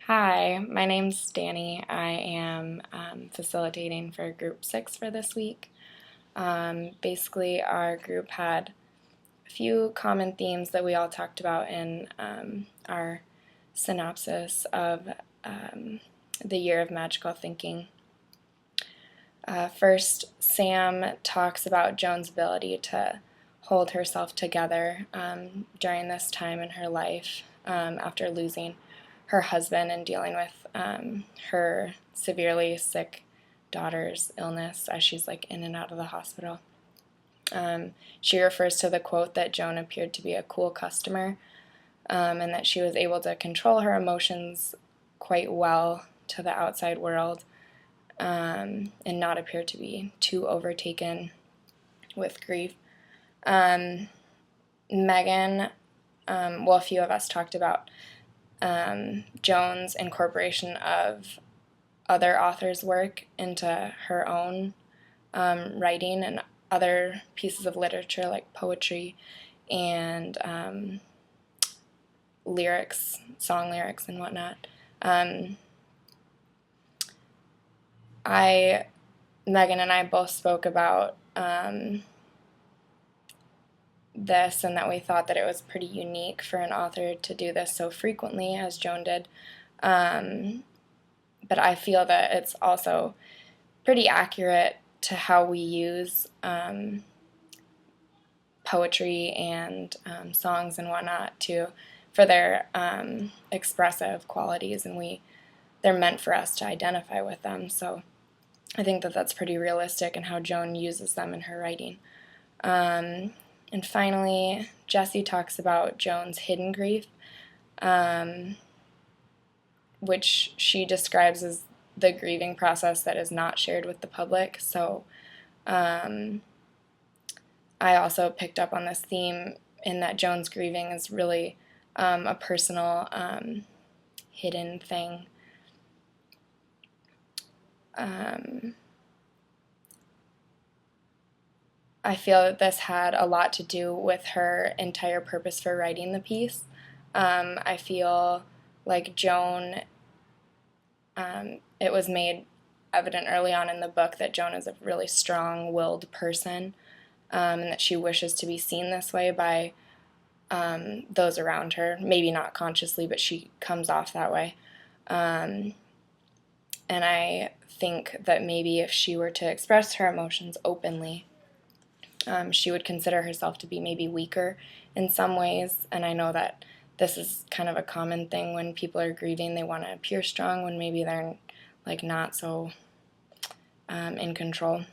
Hi, my name's Danny. I am facilitating for Group 6 for this week. Basically, our group had a few common themes that we all talked about in our synopsis of the year of magical thinking. First, Sam talks about Joan's ability to hold herself together during this time in her life after losing her husband and dealing with her severely sick daughter's illness as she's like in and out of the hospital. She refers to the quote that Joan appeared to be a cool customer and that she was able to control her emotions quite well to the outside world and not appear to be too overtaken with grief. Megan, a few of us talked about Joan's incorporation of other authors' work into her own writing and other pieces of literature like poetry and lyrics, song lyrics and whatnot. Megan and I both spoke about this and that we thought that it was pretty unique for an author to do this so frequently as Joan did. But I feel that it's also pretty accurate to how we use poetry and songs and whatnot for their expressive qualities, and they're meant for us to identify with them. So I think that that's pretty realistic in how Joan uses them in her writing. And finally, Jessie talks about Joan's hidden grief, which she describes as the grieving process that is not shared with the public. So I also picked up on this theme in that Joan's grieving is really a personal, hidden thing. I feel that this had a lot to do with her entire purpose for writing the piece. I feel like Joan, it was made evident early on in the book that Joan is a really strong-willed person, and that she wishes to be seen this way by those around her. Maybe not consciously, but she comes off that way. And I think that maybe if she were to express her emotions openly, she would consider herself to be maybe weaker in some ways, and I know that this is kind of a common thing when people are grieving. They want to appear strong when maybe they're like not so in control.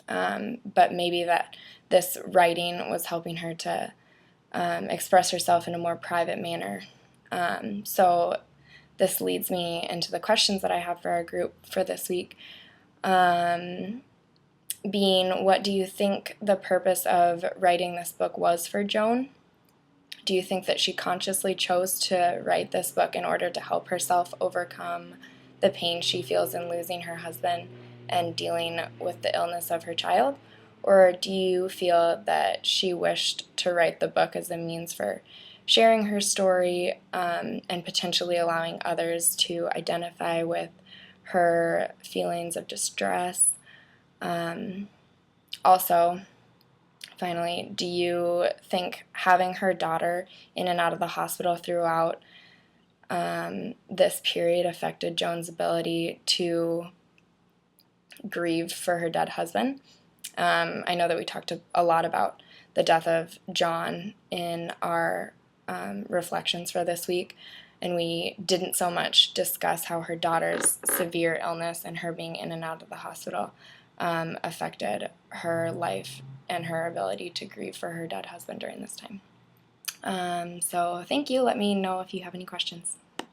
But maybe that this writing was helping her to express herself in a more private manner. So this leads me into the questions that I have for our group for this week. Being, what do you think the purpose of writing this book was for Joan? Do you think that she consciously chose to write this book in order to help herself overcome the pain she feels in losing her husband and dealing with the illness of her child? Or do you feel that she wished to write the book as a means for sharing her story and potentially allowing others to identify with her feelings of distress? Also, finally, do you think having her daughter in and out of the hospital throughout this period affected Joan's ability to grieve for her dead husband? I know that we talked a lot about the death of John in our reflections for this week, and we didn't so much discuss how her daughter's severe illness and her being in and out of the hospital affected her life and her ability to grieve for her dead husband during this time. So thank you. Let me know if you have any questions.